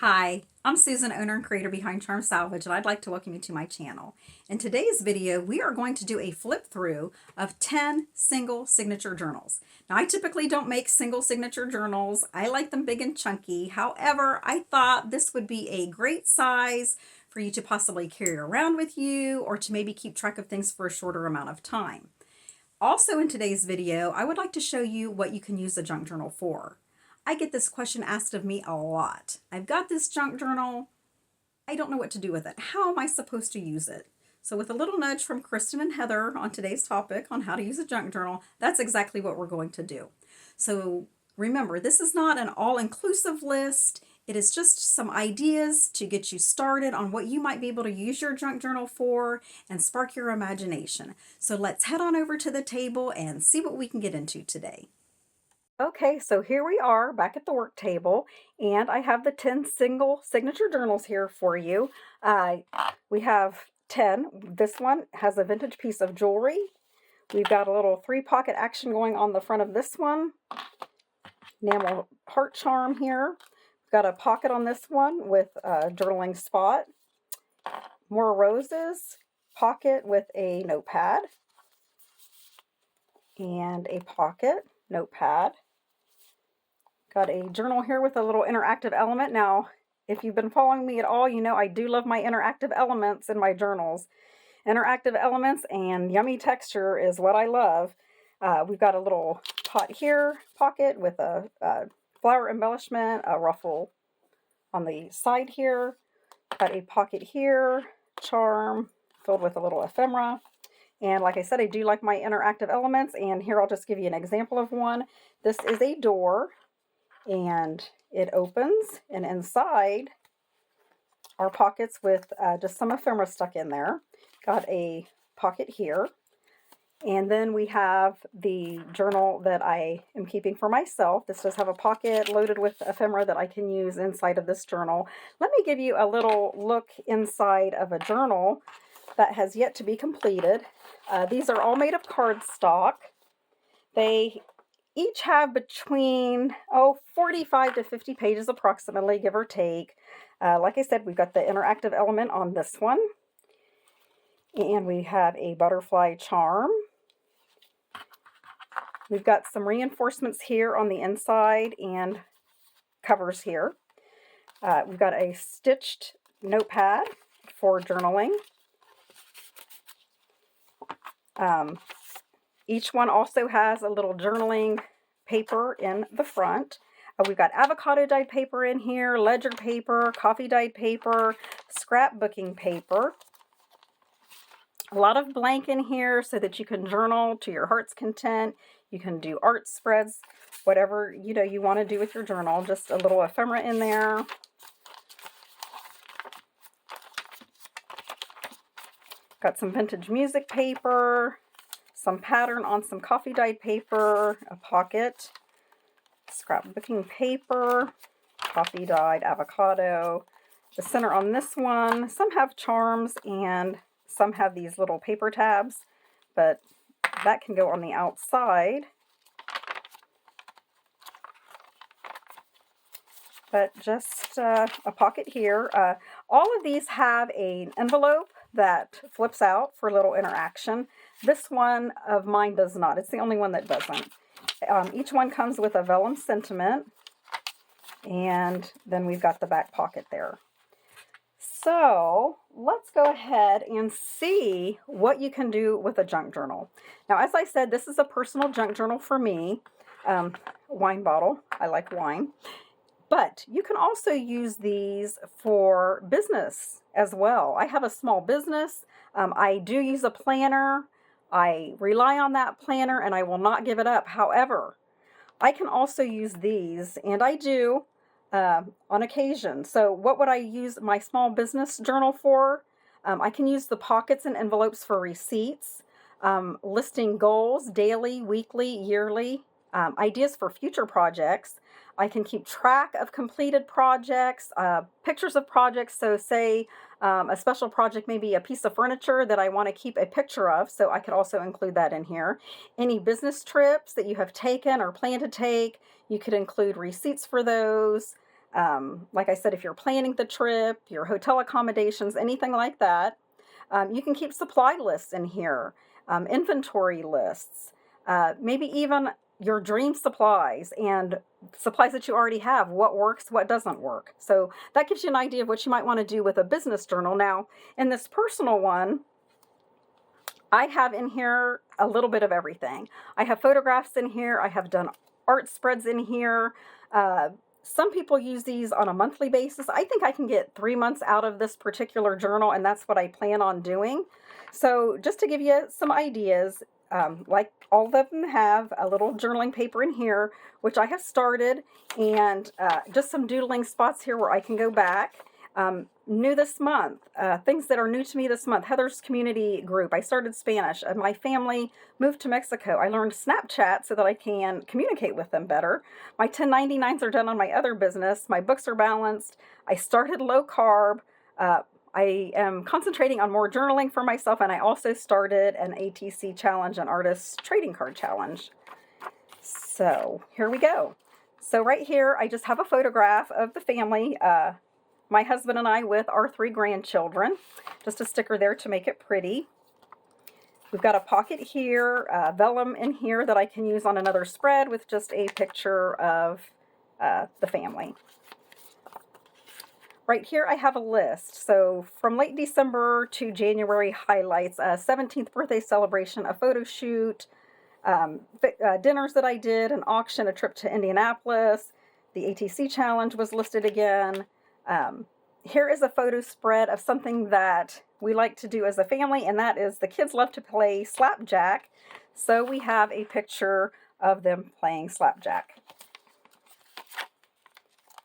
Hi, I'm Susan, owner and creator behind Charm Salvage, and I'd like to welcome you to my channel. In today's video, we are going to do a flip through of 10 single signature journals. Now, I typically don't make single signature journals. I like them big and chunky. However, I thought this would be a great size for you to possibly carry around with you or to maybe keep track of things for a shorter amount of time. Also in today's video, I would like to show you what you can use a junk journal for. I get this question asked of me a lot. I've got this junk journal. I don't know what to do with it. How am I supposed to use it? So with a little nudge from Kristen and Heather on today's topic on how to use a junk journal, that's exactly what we're going to do. So remember, this is not an all-inclusive list. It is just some ideas to get you started on what you might be able to use your junk journal for and spark your imagination. So let's head on over to the table and see what we can get into today. Okay, so here we are back at the work table, and I have the 10 single signature journals here for you. We have 10. This one has a vintage piece of jewelry. We've got a little 3-pocket action going on the front of this one. Enamel heart charm here. We've got a pocket on this one with a journaling spot. More roses. Pocket with a notepad. And a pocket notepad. Got a journal here with a little interactive element. Now, if you've been following me at all, you know I do love my interactive elements in my journals. Interactive elements and yummy texture is what I love. We've got a little pot here, pocket with a flower embellishment, a ruffle on the side here. Got a pocket here, charm filled with a little ephemera. And like I said, I do like my interactive elements, and here I'll just give you an example of one. This is a door. And it opens, and inside are pockets with just some ephemera stuck in there. Got a pocket here. And then we have the journal that I am keeping for myself. This does have a pocket loaded with ephemera that I can use inside of this journal. Let me give you a little look inside of a journal that has yet to be completed. These are all made of cardstock. They each have between 45 to 50 pages approximately, give or take. Like I said, we've got the interactive element on this one. And we have a butterfly charm. We've got some reinforcements here on the inside and covers here. We've got a stitched notepad for journaling. Each one also has a little journaling paper in the front. We've got avocado dyed paper in here, ledger paper, coffee dyed paper, scrapbooking paper. A lot of blank in here so that you can journal to your heart's content. You can do art spreads, whatever you want to do with your journal. Just a little ephemera in there. Got some vintage music paper. Some pattern on some coffee dyed paper, a pocket, scrapbooking paper, coffee dyed avocado. The center on this one, some have charms and some have these little paper tabs, but that can go on the outside. But just a pocket here. All of these have an envelope that flips out for a little interaction. This one of mine does not. It's the only one that doesn't. Each one comes with a vellum sentiment, and then we've got the back pocket there. So let's go ahead and see what you can do with a junk journal. Now, as I said, this is a personal junk journal for me. Wine bottle. I like wine. But you can also use these for business as well. I have a small business. I do use a planner. I rely on that planner and I will not give it up. However, I can also use these, and I do on occasion. So what would I use my small business journal for? I can use the pockets and envelopes for receipts, listing goals, daily, weekly, yearly, ideas for future projects. I can keep track of completed projects, pictures of projects. So say a special project may be a piece of furniture that I want to keep a picture of, so I could also include that in here. Any business trips that you have taken or plan to take, you could include receipts for those. Like I said, if you're planning the trip, your hotel accommodations, anything like that. You can keep supply lists in here, inventory lists, maybe even your dream supplies and supplies that you already have, what works, what doesn't work. So that gives you an idea of what you might want to do with a business journal. Now, in this personal one, I have in here a little bit of everything. I have photographs in here. I have done art spreads in here. Some people use these on a monthly basis. I think I can get 3 months out of this particular journal, and that's what I plan on doing. So just to give you some ideas, like all of them have a little journaling paper in here, which I have started, and just some doodling spots here where I can go back. New this month, things that are new to me this month, Heather's community group. I started Spanish. My family moved to Mexico. I learned Snapchat so that I can communicate with them better. My 1099s are done on my other business. My books are balanced. I started low carb. I am concentrating on more journaling for myself, and I also started an ATC challenge, an artist trading card challenge. So here we go. So right here, I just have a photograph of the family, my husband and I with our 3 grandchildren. Just a sticker there to make it pretty. We've got a pocket here, vellum in here that I can use on another spread with just a picture of the family. Right here I have a list. So from late December to January highlights, a 17th birthday celebration, a photo shoot, dinners that I did, an auction, a trip to Indianapolis. The ATC challenge was listed again. Here is a photo spread of something that we like to do as a family, and that is the kids love to play slapjack. So we have a picture of them playing slapjack.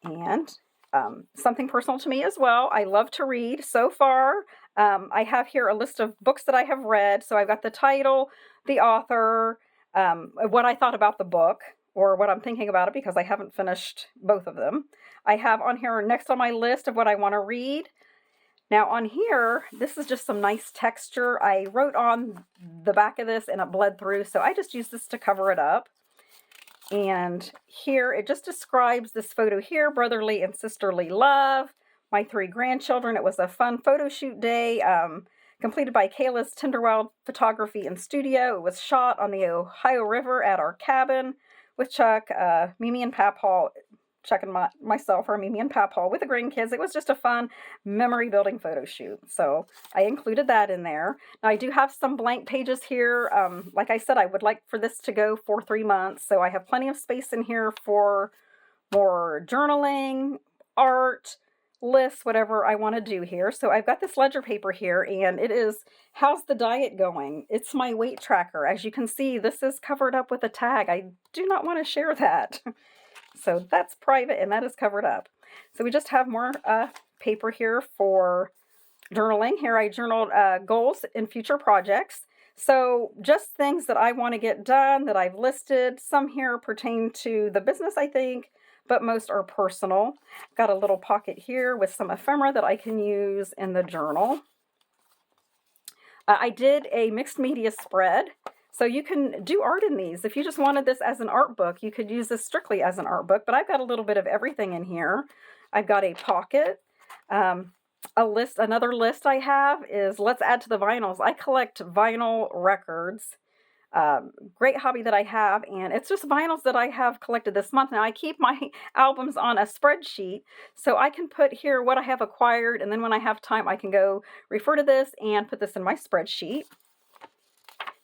And something personal to me as well. I love to read. So far, I have here a list of books that I have read. So I've got the title, the author, what I thought about the book, or what I'm thinking about it because I haven't finished both of them. I have on here next on my list of what I want to read. Now on here, this is just some nice texture. I wrote on the back of this and it bled through, so I just used this to cover it up. And here it just describes this photo here, brotherly and sisterly love. My 3 grandchildren. It was a fun photo shoot day, completed by Kayla's Tinderwild Photography and Studio. It was shot on the Ohio River at our cabin with Chuck, Mimi and Papaw, Chuck and myself, or Mimi and Papaw with the grandkids. It was just a fun memory building photo shoot. So I included that in there. Now I do have some blank pages here. Like I said, I would like for this to go for 3 months. So I have plenty of space in here for more journaling, art, lists, whatever I want to do here. So I've got this ledger paper here, and it is, how's the diet going? It's my weight tracker. As you can see, this is covered up with a tag. I do not want to share that. So that's private, and that is covered up. So we just have more paper here for journaling. Here I journaled goals and future projects. So just things that I want to get done that I've listed. Some here pertain to the business, I think, but most are personal. Got a little pocket here with some ephemera that I can use in the journal. I did a mixed media spread. So you can do art in these. If you just wanted this as an art book, you could use this strictly as an art book, but I've got a little bit of everything in here. I've got a pocket, a list. Another list I have is let's add to the vinyls. I collect vinyl records. Great hobby that I have, and it's just vinyls that I have collected this month. Now I keep my albums on a spreadsheet, so I can put here what I have acquired, and then when I have time I can go refer to this and put this in my spreadsheet.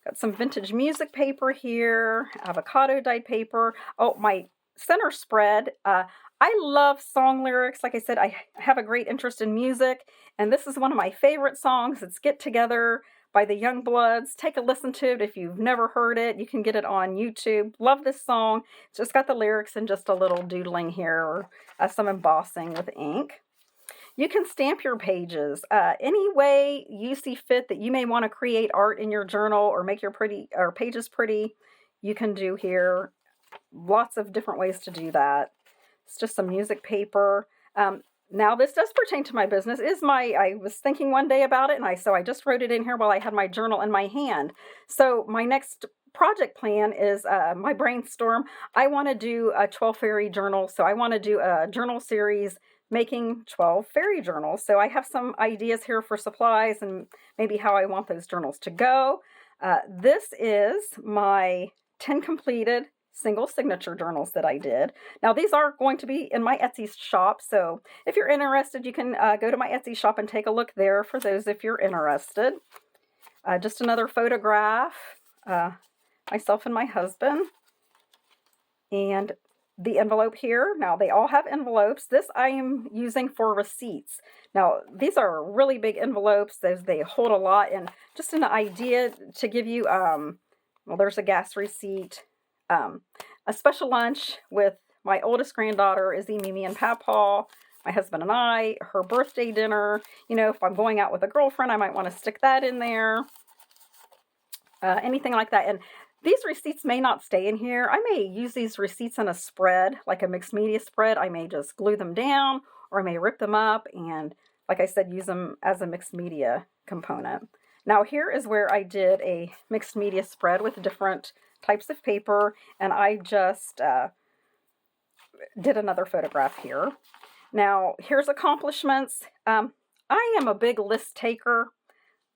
Got some vintage music paper here, avocado dyed paper. Oh, my center spread. I love song lyrics. Like I said, I have a great interest in music, and this is one of my favorite songs. It's Get Together by the Youngbloods. Take a listen to it if you've never heard it. You can get it on YouTube. Love this song. It's just got the lyrics and just a little doodling here, or some embossing with ink. You can stamp your pages any way you see fit that you may want to create art in your journal or make your pages pretty. You can do here. Lots of different ways to do that. It's just some music paper. Now this does pertain to my business. I was thinking one day about it, and so I just wrote it in here while I had my journal in my hand. So my next project plan is my brainstorm. I want to do a 12 fairy journal. So I want to do a journal series making 12 fairy journals. So I have some ideas here for supplies and maybe how I want those journals to go. This is my 10 completed single signature journals that I did. Now these are going to be in my Etsy shop, so if you're interested, you can go to my Etsy shop and take a look there for those if you're interested. Just another photograph, myself and my husband, and the envelope here. Now they all have envelopes. This I am using for receipts. Now these are really big envelopes. They hold a lot, and just an idea to give you, well, there's a gas receipt. A special lunch with my oldest granddaughter, Izzy, Mimi, and Papaw, my husband and I, her birthday dinner. You know, if I'm going out with a girlfriend, I might want to stick that in there. Anything like that. And these receipts may not stay in here. I may use these receipts in a spread, like a mixed media spread. I may just glue them down, or I may rip them up and, like I said, use them as a mixed media component. Now here is where I did a mixed media spread with different types of paper, and I just did another photograph here. Now here's accomplishments. I am a big list taker.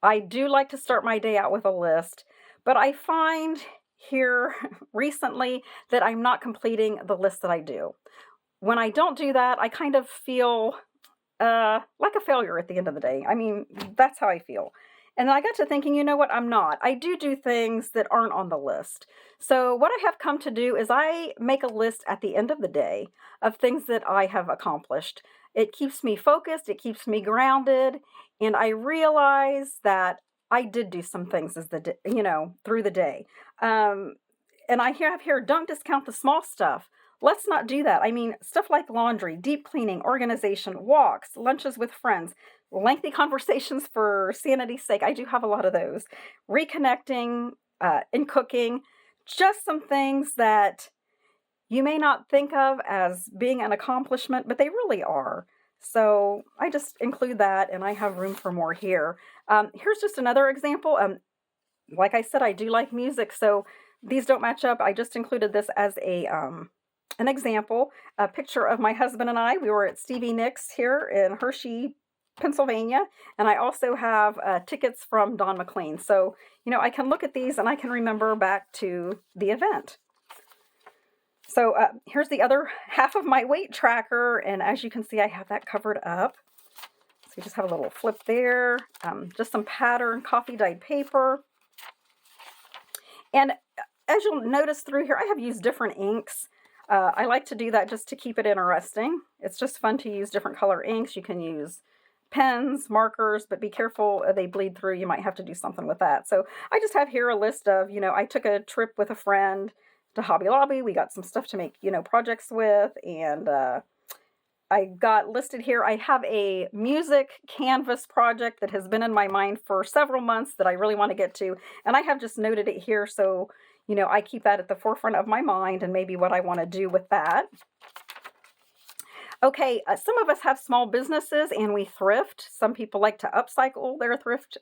I do like to start my day out with a list, but I find here recently that I'm not completing the list that I do. When I don't do that, I kind of feel like a failure at the end of the day. I mean, that's how I feel. And I got to thinking, you know what, I'm not. I do things that aren't on the list. So what I have come to do is I make a list at the end of the day of things that I have accomplished. It keeps me focused, it keeps me grounded, and I realize that I did do some things as through the day. And I have here, don't discount the small stuff. Let's not do that. I mean, stuff like laundry, deep cleaning, organization, walks, lunches with friends, lengthy conversations for sanity's sake. I do have a lot of those. Reconnecting, and cooking, just some things that you may not think of as being an accomplishment, but they really are. So I just include that, and I have room for more here. Here's just another example. Like I said, I do like music, so these don't match up. I just included this as an example, a picture of my husband and I. We were at Stevie Nicks here in Hershey, Pennsylvania, and I also have tickets from Don McLean. So, I can look at these and I can remember back to the event. So here's the other half of my weight tracker, and as you can see, I have that covered up. So you just have a little flip there, just some pattern coffee dyed paper. And as you'll notice through here, I have used different inks. I like to do that just to keep it interesting. It's just fun to use different color inks. You can use pens, markers, but be careful, they bleed through. You might have to do something with that. So I just have here a list of, I took a trip with a friend to Hobby Lobby. We got some stuff to make, projects with, and I got listed here. I have a music canvas project that has been in my mind for several months that I really want to get to, and I have just noted it here so, I keep that at the forefront of my mind and maybe what I want to do with that. Okay, some of us have small businesses and we thrift. Some people like to upcycle their thrift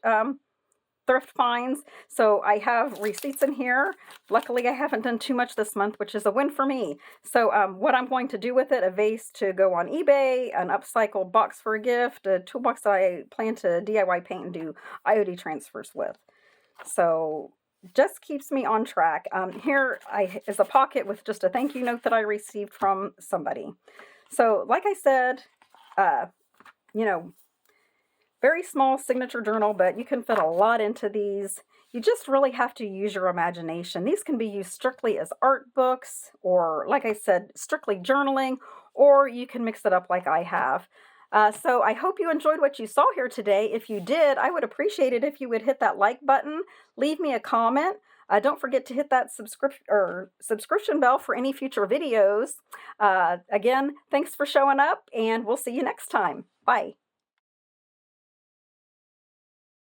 finds. So I have receipts in here. Luckily, I haven't done too much this month, which is a win for me. So what I'm going to do with it, a vase to go on eBay, an upcycled box for a gift, a toolbox that I plan to DIY paint and do IOD transfers with. So just keeps me on track. Here is a pocket with just a thank you note that I received from somebody. So like I said, very small signature journal, but you can fit a lot into these. You just really have to use your imagination. These can be used strictly as art books, or like I said, strictly journaling, or you can mix it up like I have. So I hope you enjoyed what you saw here today. If you did, I would appreciate it if you would hit that like button, leave me a comment. Don't forget to hit that subscription bell for any future videos. Again, thanks for showing up, and we'll see you next time. Bye.